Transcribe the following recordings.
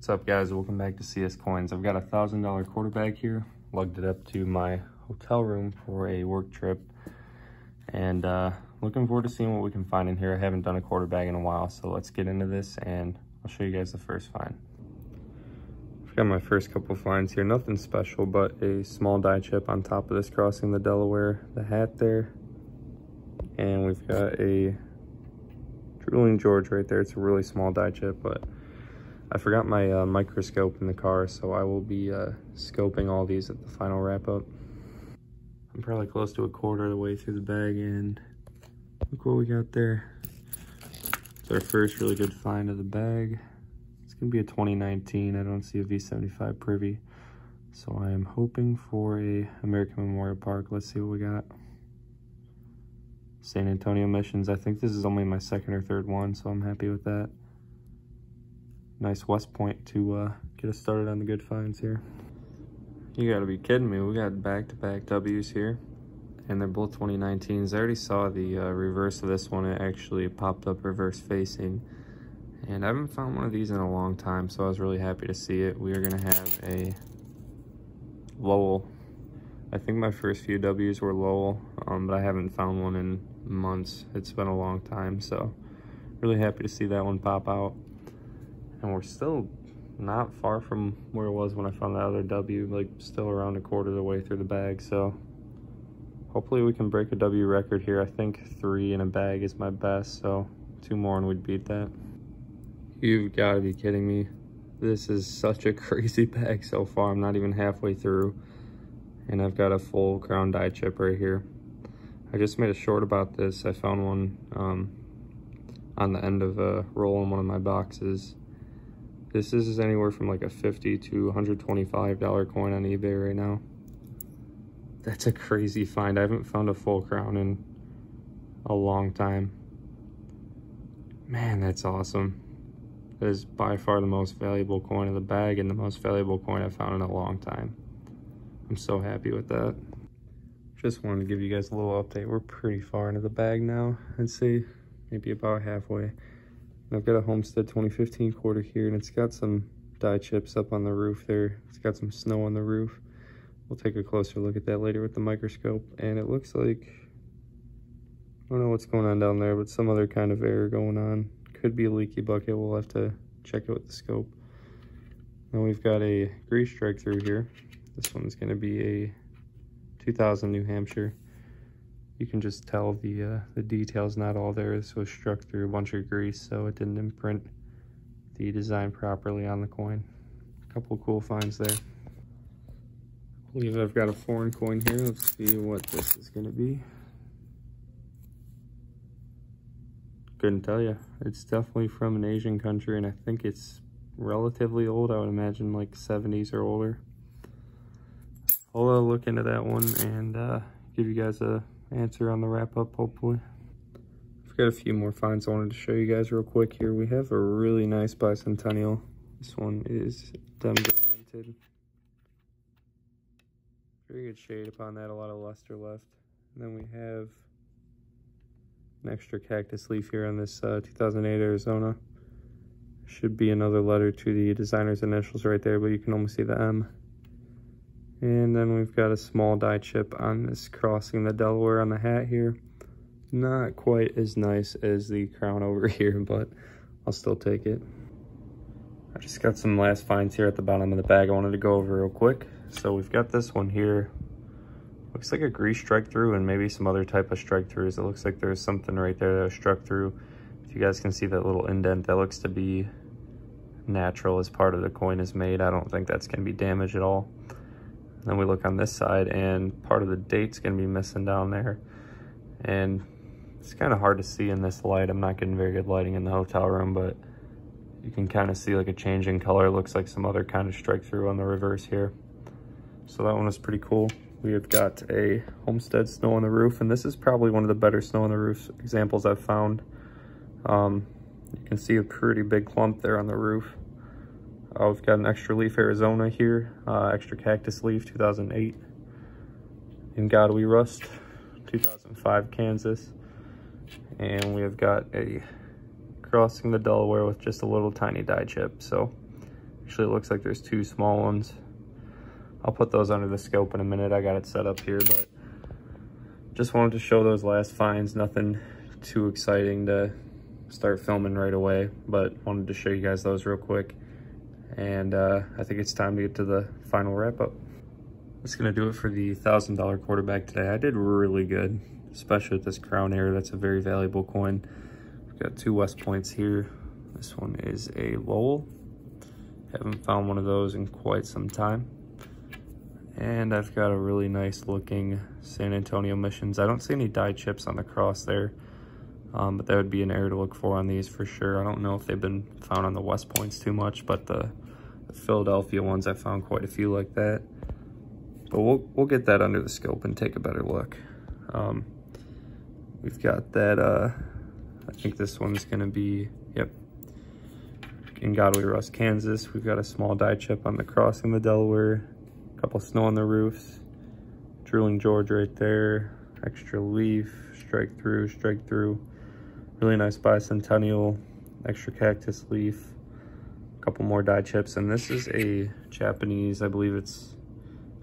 What's up, guys? Welcome back to CS Coins. I've got a $1,000 quarter bag here, lugged it up to my hotel room for a work trip, and looking forward to seeing what we can find in here. I haven't done a quarter bag in a while, so let's get into this and I'll show you guys the first find. I've got my first couple finds here, nothing special, but a small die chip on top of this crossing the Delaware, the hat there, and we've got a Drooling George right there. It's a really small die chip, but I forgot my microscope in the car, so I will be scoping all these at the final wrap up. I'm probably close to a quarter of the way through the bag, and look what we got there. It's our first really good find of the bag. It's gonna be a 2019. I don't see a V75 Privy, so I am hoping for a American Memorial Park. Let's see what we got. San Antonio Missions. I think this is only my second or third one, so I'm happy with that. Nice West Point to get us started on the good finds here. You gotta be kidding me. We got back-to-back W's here, and they're both 2019s. I already saw the reverse of this one. It actually popped up reverse facing, and I haven't found one of these in a long time, so I was really happy to see it. We are gonna have a Lowell. I think my first few W's were Lowell, but I haven't found one in months. It's been a long time, so really happy to see that one pop out. And we're still not far from where it was when I found the other W, like still around a quarter of the way through the bag. So hopefully we can break a W record here. I think 3 in a bag is my best, so 2 more and we'd beat that. You've got to be kidding me. This is such a crazy bag so far. I'm not even halfway through, and I've got a full crown die chip right here. I just made a short about this. I found one on the end of a roll in one of my boxes. This is anywhere from like a $50 to $125 coin on eBay right now. That's a crazy find. I haven't found a full crown in a long time. Man, that's awesome. That is by far the most valuable coin of the bag and the most valuable coin I've found in a long time. I'm so happy with that. Just wanted to give you guys a little update. We're pretty far into the bag now. I'd say maybe about halfway. I've got a Homestead 2015 quarter here, and it's got some die chips up on the roof there. It's got some snow on the roof. We'll take a closer look at that later with the microscope, and it looks like, I don't know what's going on down there, but some other kind of error going on. Could be a leaky bucket. We'll have to check it with the scope. Now we've got a grease strike through here. This one's going to be a 2000 New Hampshire. You can just tell the details not all there. This was struck through a bunch of grease, so it didn't imprint the design properly on the coin. A couple cool finds there. I believe I've got a foreign coin here. Let's see what this is going to be. Couldn't tell you. It's definitely from an Asian country, and I think it's relatively old. I would imagine like 70s or older. I'll look into that one and give you guys a answer on the wrap up, hopefully. I've got a few more finds I wanted to show you guys real quick here. We have a really nice bicentennial. This one is Denver minted. Very good shade upon that, a lot of luster left. And then we have an extra cactus leaf here on this 2008 Arizona. Should be another letter to the designer's initials right there, but you can only see the M. And then we've got a small die chip on this crossing the Delaware on the hat here. Not quite as nice as the crown over here, but I'll still take it. I just got some last finds here at the bottom of the bag I wanted to go over real quick. So we've got this one here. Looks like a grease strike through and maybe some other type of strike throughs. It looks like there's something right there that was struck through. If you guys can see that little indent, that looks to be natural as part of the coin is made. I don't think that's gonna be damaged at all. Then we look on this side, and part of the date's gonna be missing down there. And it's kind of hard to see in this light. I'm not getting very good lighting in the hotel room, but you can kind of see like a change in color. It looks like some other kind of strike through on the reverse here. So that one is pretty cool. We have got a Homestead snow on the roof, and this is probably one of the better snow on the roof examples I've found. You can see a pretty big clump there on the roof. We've got an extra leaf Arizona here, extra cactus leaf 2008. In God We Rust 2005 Kansas. And we have got a crossing the Delaware with just a little tiny die chip. So Actually, it looks like there's 2 small ones. I'll put those under the scope in a minute. I got it set up here, but just wanted to show those last finds. Nothing too exciting to start filming right away, but wanted to show you guys those real quick. And I think it's time to get to the final wrap up. That's gonna do it for the $1,000 quarterback today. I did really good, especially with this Crown Air. That's a very valuable coin. We've got 2 West Points here. This one is a Lowell. Haven't found one of those in quite some time. And I've got a really nice looking San Antonio Missions. I don't see any die chips on the cross there, but that would be an error to look for on these for sure. I don't know if they've been found on the West Points too much, but the Philadelphia ones, I found quite a few like that. But we'll get that under the scope and take a better look. We've got that, I think this one's gonna be, yep, in Godway Rust, Kansas. We've got a small die chip on the crossing the Delaware. Couple snow on the roofs, Drooling George right there, extra leaf, strike through, really nice bicentennial, extra cactus leaf, a couple more die chips, and this is a Japanese, I believe it's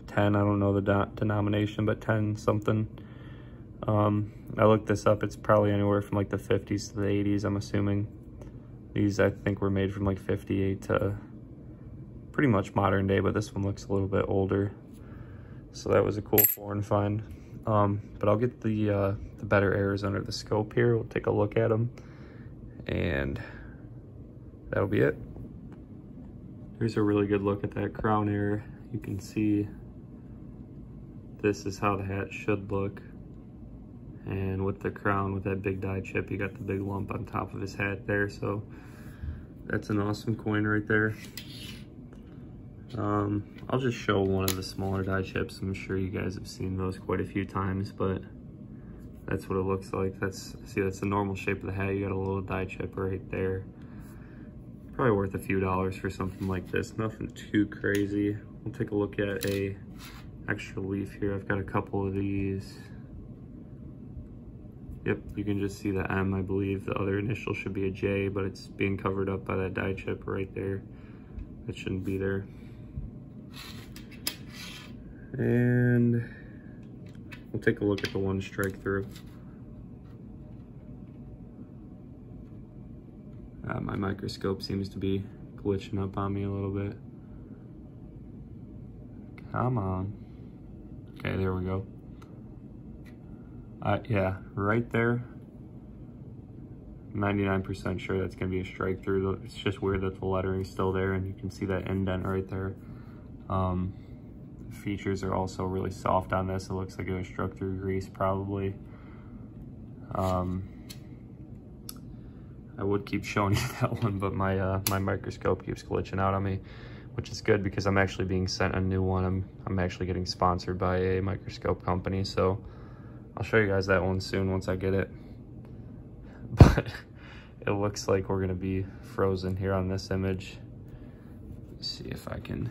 10, I don't know the denomination, but 10 something. I looked this up, it's probably anywhere from like the 50s to the 80s, I'm assuming. These I think were made from like 58 to pretty much modern day, but this one looks a little bit older. So that was a cool foreign find. But I'll get the better errors under the scope here. We'll take a look at them, and that'll be it. Here's a really good look at that Crown Air. You can see this is how the hat should look. And with the crown, with that big die chip, you got the big lump on top of his hat there. So that's an awesome coin right there. I'll just show one of the smaller die chips. I'm sure you guys have seen those quite a few times, but that's what it looks like. That's the normal shape of the hat. You got a little die chip right there. Probably worth a few dollars for something like this. Nothing too crazy. We'll take a look at a extra leaf here. I've got a couple of these. Yep, you can just see the M, I believe. The other initial should be a J, but it's being covered up by that die chip right there. That shouldn't be there. And we'll take a look at the one strike through. My microscope seems to be glitching up on me a little bit. Come on. Okay, there we go. Yeah, right there. 99% sure that's gonna be a strike through. It's just weird that the lettering's still there, and you can see that indent right there. Features are also really soft on this. It looks like it was struck through grease probably. I would keep showing you that one, but my my microscope keeps glitching out on me, which is good because I'm actually being sent a new one. I'm actually getting sponsored by a microscope company, so I'll show you guys that one soon once I get it. But it looks like we're gonna be frozen here on this image. Let's see if I can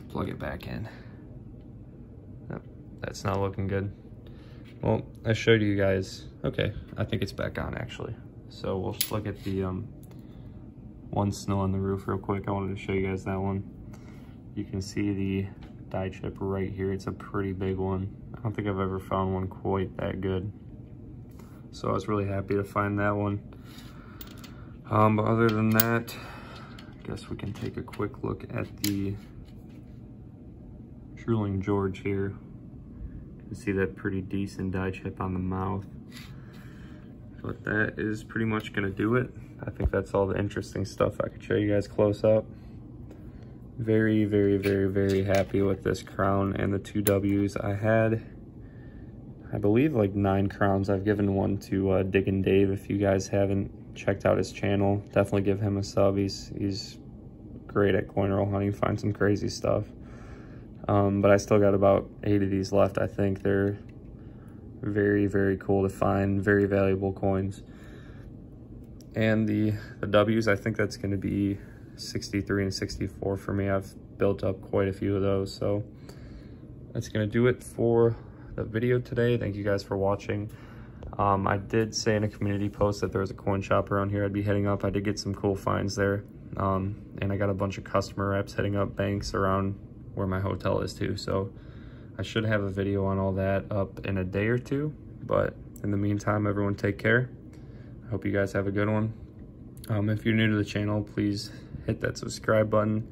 plug it back in. Nope, that's not looking good. Well, I showed you guys. Okay, I think it's back on actually. So we'll just look at the one snow on the roof real quick. I wanted to show you guys that one. You can see the die chip right here. It's a pretty big one. I don't think I've ever found one quite that good. So I was really happy to find that one. But other than that, I guess we can take a quick look at the Drooling George here. You can see that pretty decent die chip on the mouth. But that is pretty much gonna do it. I think that's all the interesting stuff I could show you guys close up. Very, very, very, very happy with this crown and the 2 W's. I had, I believe, like 9 crowns. I've given one to Diggin' Dave. If you guys haven't checked out his channel, definitely give him a sub. He's great at coin roll hunting, find some crazy stuff. But I still got about 8 of these left. I think they're very, very cool to find, very valuable coins. And the W's, I think that's going to be 63 and 64 for me. I've built up quite a few of those. So that's going to do it for the video today. Thank you guys for watching. I did say in a community post that there was a coin shop around here I'd be hitting up. I did get some cool finds there. And I got a bunch of customer reps hitting up banks around where my hotel is too. So I should have a video on all that up in a day or two. But in the meantime, everyone take care. I hope you guys have a good one. If you're new to the channel, please hit that subscribe button.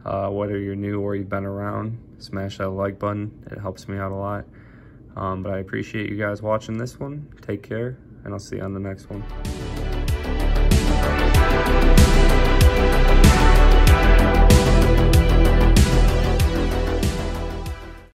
Whether you're new or you've been around, smash that like button. It helps me out a lot. But I appreciate you guys watching this one. Take care, and I'll see you on the next one.